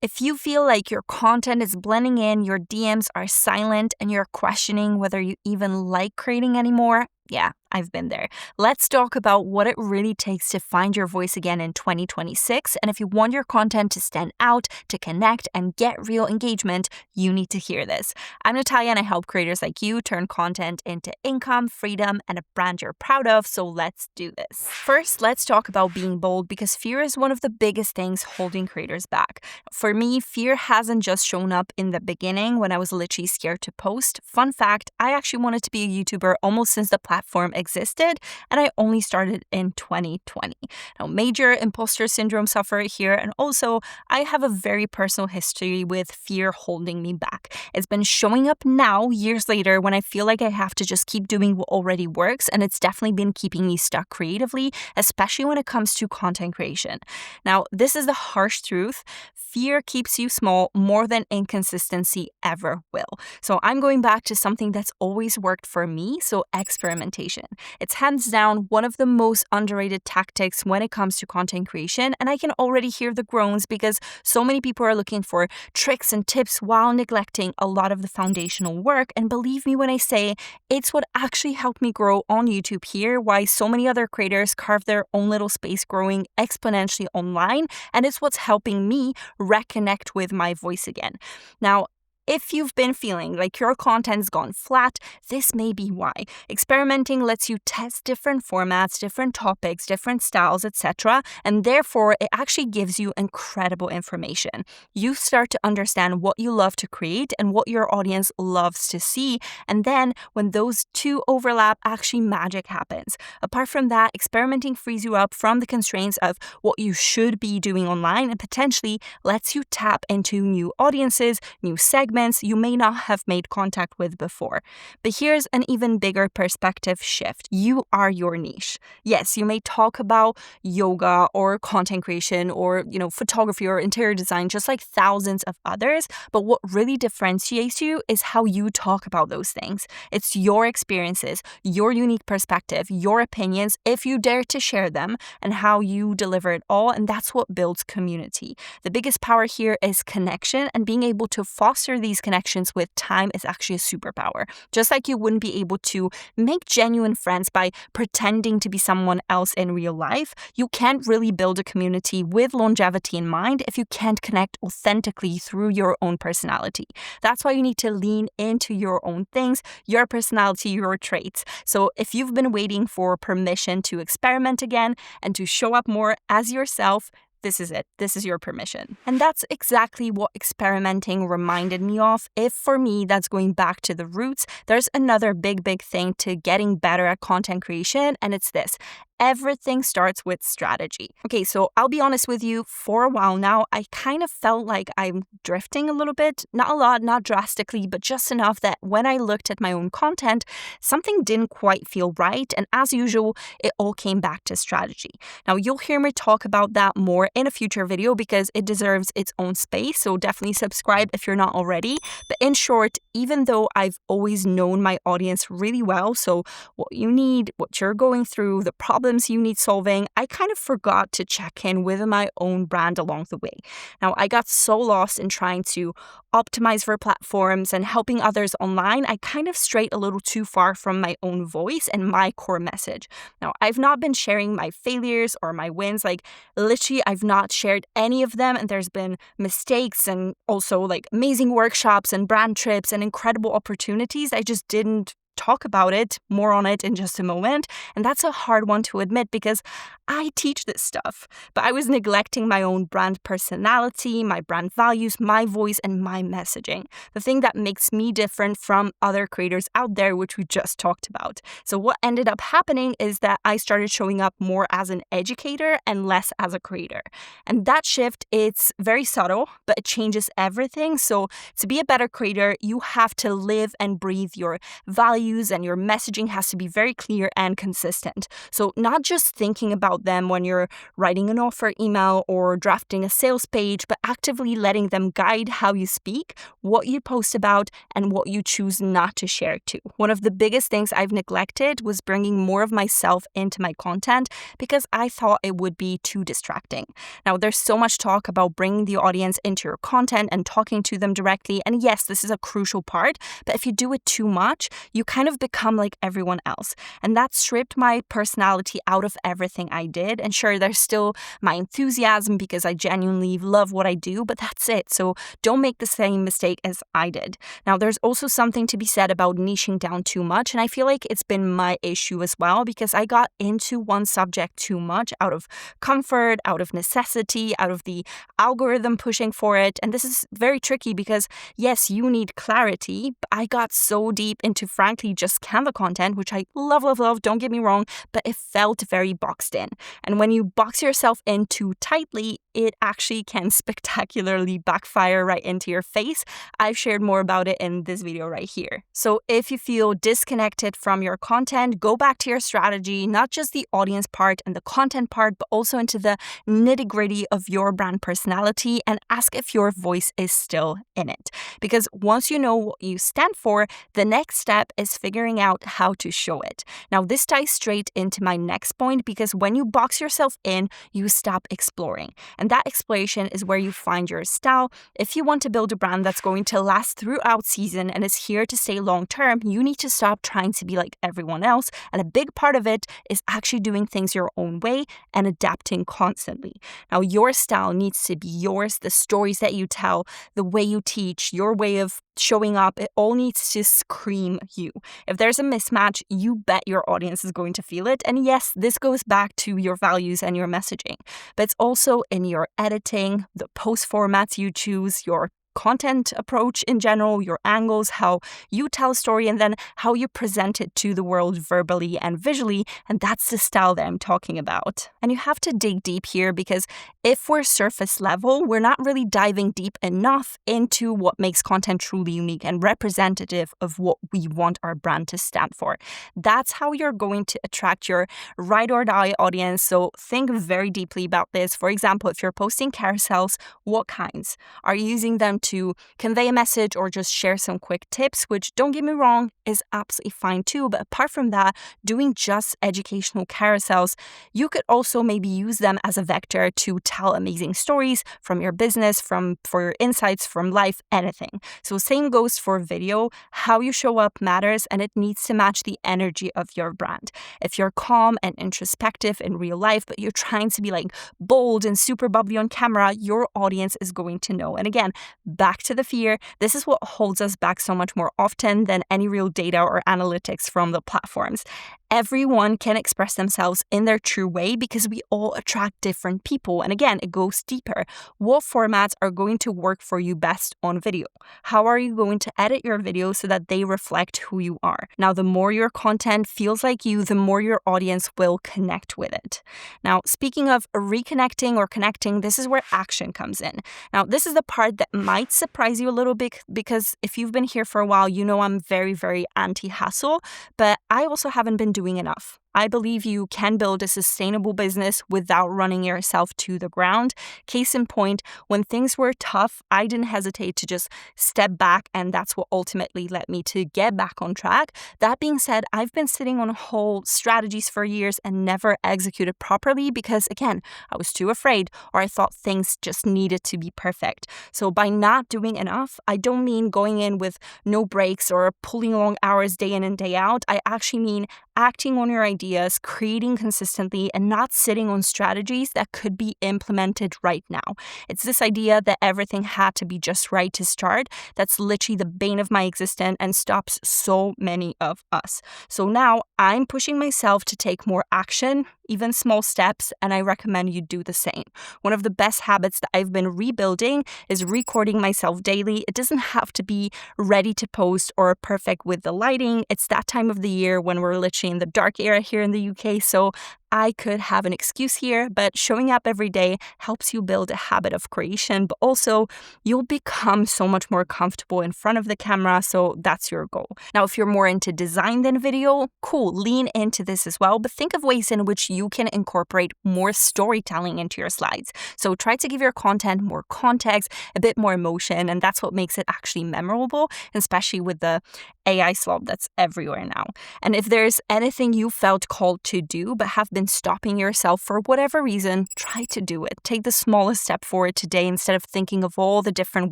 If you feel like your content is blending in, your DMs are silent, and you're questioning whether you even like creating anymore, yeah, I've been there. Let's talk about what it really takes to find your voice again in 2026. And if you want your content to stand out, to connect, and get real engagement, you need to hear this. I'm Natalia, and I help creators like you turn content into income, freedom, and a brand you're proud of. So let's do this. First, let's talk about being bold, because fear is one of the biggest things holding creators back. For me, fear hasn't just shown up in the beginning when I was literally scared to post. Fun fact, I actually wanted to be a YouTuber almost since the platform existed, and I only started in 2020. Now, major imposter syndrome sufferer here, and also I have a very personal history with fear holding me back. It's been showing up now, years later, when I feel like I have to just keep doing what already works, and it's definitely been keeping me stuck creatively, especially when it comes to content creation. Now, this is the harsh truth. Fear keeps you small more than inconsistency ever will. So I'm going back to something that's always worked for me, so experimentation. It's hands down one of the most underrated tactics when it comes to content creation, and I can already hear the groans because so many people are looking for tricks and tips while neglecting a lot of the foundational work. And believe me when I say it's what actually helped me grow on YouTube here, why so many other creators carve their own little space growing exponentially online, and it's what's helping me reconnect with my voice again. Now, if you've been feeling like your content's gone flat, this may be why. Experimenting lets you test different formats, different topics, different styles, etc. And therefore, it actually gives you incredible information. You start to understand what you love to create and what your audience loves to see. And then when those two overlap, actually magic happens. Apart from that, experimenting frees you up from the constraints of what you should be doing online and potentially lets you tap into new audiences, new segments you may not have made contact with before. But here's an even bigger perspective shift. You are your niche. Yes, you may talk about yoga or content creation or, photography or interior design, just like thousands of others. But what really differentiates you is how you talk about those things. It's your experiences, your unique perspective, your opinions, if you dare to share them, and how you deliver it all. And that's what builds community. The biggest power here is connection, and being able to foster these connections with time is actually a superpower. Just like you wouldn't be able to make genuine friends by pretending to be someone else in real life, you can't really build a community with longevity in mind if you can't connect authentically through your own personality. That's why you need to lean into your own things, your personality, your traits. So if you've been waiting for permission to experiment again and to show up more as yourself, this is it. This is your permission. And that's exactly what experimenting reminded me of. If for me, that's going back to the roots, there's another big thing to getting better at content creation, and it's this. Everything starts with strategy. Okay, so I'll be honest with you, for a while now, I kind of felt like I'm drifting a little bit. Not a lot, not drastically, but just enough that when I looked at my own content, something didn't quite feel right. And as usual, it all came back to strategy. Now, you'll hear me talk about that more in a future video because it deserves its own space. So definitely subscribe if you're not already. But in short, even though I've always known my audience really well, so what you need, what you're going through, the problems you need solving, I kind of forgot to check in with my own brand along the way. Now, I got so lost in trying to optimize for platforms and helping others online, I kind of strayed a little too far from my own voice and my core message. Now, I've not been sharing my failures or my wins, like literally I've not shared any of them, and there's been mistakes and also like amazing workshops and brand trips and incredible opportunities. I just didn't talk about it, more on it in just a moment. And that's a hard one to admit because I teach this stuff, but I was neglecting my own brand personality, my brand values, my voice, and my messaging. The thing that makes me different from other creators out there, which we just talked about. So what ended up happening is that I started showing up more as an educator and less as a creator. And that shift, it's very subtle, but it changes everything. So to be a better creator, you have to live and breathe your values, values and your messaging has to be very clear and consistent. So not just thinking about them when you're writing an offer email or drafting a sales page, but actively letting them guide how you speak, what you post about, and what you choose not to share too. One of the biggest things I've neglected was bringing more of myself into my content because I thought it would be too distracting. Now, there's so much talk about bringing the audience into your content and talking to them directly. And yes, this is a crucial part, but if you do it too much, you kind of become like everyone else. And that stripped my personality out of everything I did. And sure, there's still my enthusiasm because I genuinely love what I do, but that's it. So don't make the same mistake as I did. Now, there's also something to be said about niching down too much. And I feel like it's been my issue as well because I got into one subject too much out of comfort, out of necessity, out of the algorithm pushing for it. And this is very tricky because yes, you need clarity, but I got so deep into frankly just Canva content, which I love, don't get me wrong, but it felt very boxed in. And when you box yourself in too tightly, it actually can spectacularly backfire right into your face. I've shared more about it in this video right here. So if you feel disconnected from your content, go back to your strategy, not just the audience part and the content part, but also into the nitty-gritty of your brand personality and ask if your voice is still in it. Because once you know what you stand for, the next step is figuring out how to show it. Now, this ties straight into my next point because when you box yourself in, you stop exploring. And that exploration is where you find your style. If you want to build a brand that's going to last throughout season and is here to stay long term, you need to stop trying to be like everyone else. And a big part of it is actually doing things your own way and adapting constantly. Now, your style needs to be yours, the stories that you tell, the way you teach, your way of showing up, it all needs to scream you. If there's a mismatch, you bet your audience is going to feel it. And yes, this goes back to your values and your messaging, but it's also in your editing, the post formats you choose, your content approach in general, your angles, how you tell a story, and then how you present it to the world verbally and visually. And that's the style that I'm talking about. And you have to dig deep here because if we're surface level, we're not really diving deep enough into what makes content truly unique and representative of what we want our brand to stand for. That's how you're going to attract your ride or die audience. So think very deeply about this. For example, if you're posting carousels, what kinds? Are you using them to convey a message or just share some quick tips, which, don't get me wrong, is absolutely fine too. But apart from that, doing just educational carousels, you could also maybe use them as a vector to tell amazing stories from your business, for your insights from life, anything. So same goes for video. How you show up matters and it needs to match the energy of your brand. If you're calm and introspective in real life, but you're trying to be like bold and super bubbly on camera, your audience is going to know. And again, back to the fear, this is what holds us back so much more often than any real data or analytics from the platforms. Everyone can express themselves in their true way because we all attract different people. And again, it goes deeper. What formats are going to work for you best on video? How are you going to edit your videos so that they reflect who you are? Now, the more your content feels like you, the more your audience will connect with it. Now, speaking of reconnecting or connecting, this is where action comes in. Now, this is the part that might surprise you a little bit because if you've been here for a while, you know I'm very, very anti-hustle, but I also haven't been doing enough. I believe you can build a sustainable business without running yourself to the ground. Case in point, when things were tough, I didn't hesitate to just step back, and that's what ultimately led me to get back on track. That being said, I've been sitting on whole strategies for years and never executed properly because, again, I was too afraid or I thought things just needed to be perfect. So by not doing enough, I don't mean going in with no breaks or pulling long hours day in and day out. I actually mean acting on your ideas, creating consistently, and not sitting on strategies that could be implemented right now. It's this idea that everything had to be just right to start. That's literally the bane of my existence and stops so many of us. So now I'm pushing myself to take more action, even small steps, and I recommend you do the same. One of the best habits that I've been rebuilding is recording myself daily. It doesn't have to be ready to post or perfect with the lighting. It's that time of the year when we're literally in the dark era here in the UK. So I could have an excuse here, but showing up every day helps you build a habit of creation, but also you'll become so much more comfortable in front of the camera, so that's your goal. Now, if you're more into design than video, cool, lean into this as well, but think of ways in which you can incorporate more storytelling into your slides. So try to give your content more context, a bit more emotion, and that's what makes it actually memorable, especially with the AI slop that's everywhere now. And if there's anything you felt called to do but have been stopping yourself for whatever reason, try to do it. Take the smallest step forward today instead of thinking of all the different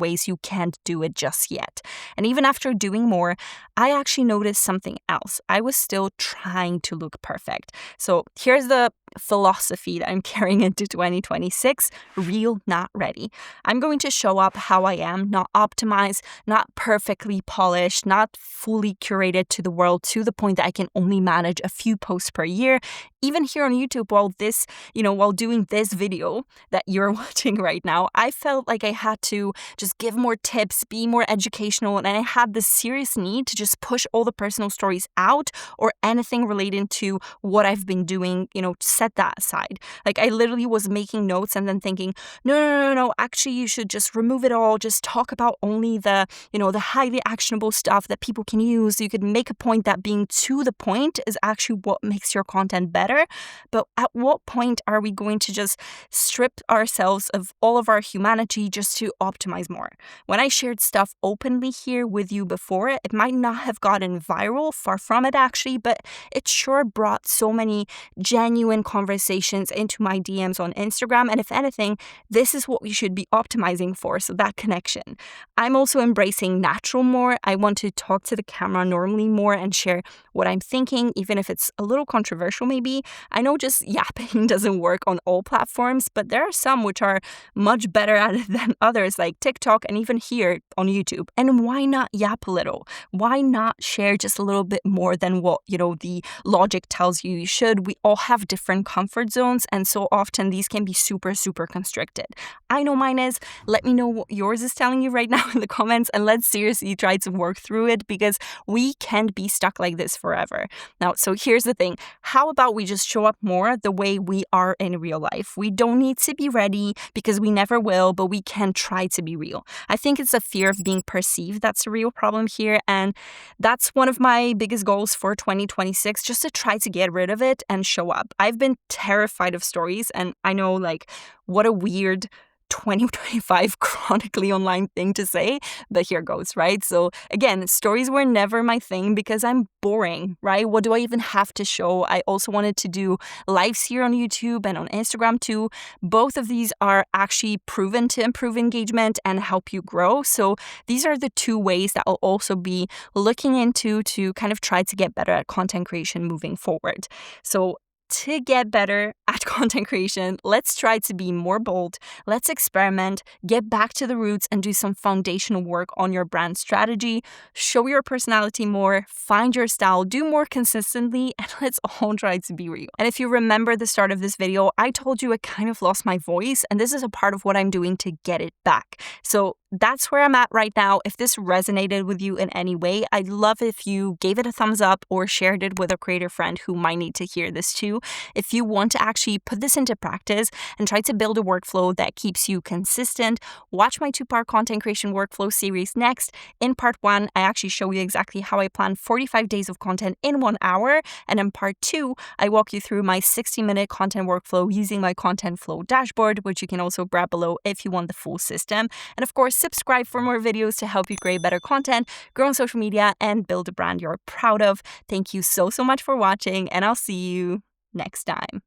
ways you can't do it just yet. And even after doing more, I actually noticed something else. I was still trying to look perfect. So here's the philosophy that I'm carrying into 2026, real, not ready. I'm going to show up how I am, not optimized, not perfectly polished, not fully curated to the world to the point that I can only manage a few posts per year. Even here on YouTube, while doing this video that you're watching right now, I felt like I had to just give more tips, be more educational, and I had this serious need to just push all the personal stories out or anything relating to what I've been doing, set that aside. Like I literally was making notes and then thinking, no, actually you should just remove it all. Just talk about only the highly actionable stuff that people can use. You could make a point that being to the point is actually what makes your content better. But at what point are we going to just strip ourselves of all of our humanity just to optimize more? When I shared stuff openly here with you before, it might not have gotten viral, far from it actually, but it sure brought so many genuine conversations into my DMs on Instagram. And if anything, this is what we should be optimizing for, so that connection. I'm also embracing natural more. I want to talk to the camera normally more and share what I'm thinking, even if it's a little controversial maybe. I know just yapping doesn't work on all platforms, but there are some which are much better at it than others, like TikTok and even here on YouTube. And why not yap a little? Why not share just a little bit more than what, the logic tells you should? We all have different comfort zones, and so often these can be super, super constricted. I know mine is. Let me know what yours is telling you right now in the comments, and let's seriously try to work through it because we can't be stuck like this forever. Now, so here's the thing. How about we just show up more the way we are in real life? We don't need to be ready because we never will, but we can try to be real. I think it's a fear of being perceived that's a real problem here, and that's one of my biggest goals for 2026, just to try to get rid of it and show up. I've been terrified of stories, and I know what a weird 2025 chronically online thing to say, but here goes, right? So again, stories were never my thing because I'm boring, right? What do I even have to show? I also wanted to do lives here on YouTube and on Instagram too. Both of these are actually proven to improve engagement and help you grow. So these are the two ways that I'll also be looking into to kind of try to get better at content creation moving forward. So to get better at content creation, let's try to be more bold. Let's experiment, get back to the roots, and do some foundational work on your brand strategy. Show your personality more, find your style, do more consistently, and let's all try to be real. And if you remember the start of this video, I told you I kind of lost my voice, and this is a part of what I'm doing to get it back. So that's where I'm at right now. If this resonated with you in any way, I'd love if you gave it a thumbs up or shared it with a creator friend who might need to hear this too. If you want to actually put this into practice and try to build a workflow that keeps you consistent, watch my 2-part content creation workflow series next. In part 1, I actually show you exactly how I plan 45 days of content in 1 hour. And in part 2, I walk you through my 60-minute content workflow using my content flow dashboard, which you can also grab below if you want the full system. And of course, subscribe for more videos to help you create better content, grow on social media, and build a brand you're proud of. Thank you so much for watching, and I'll see you next time.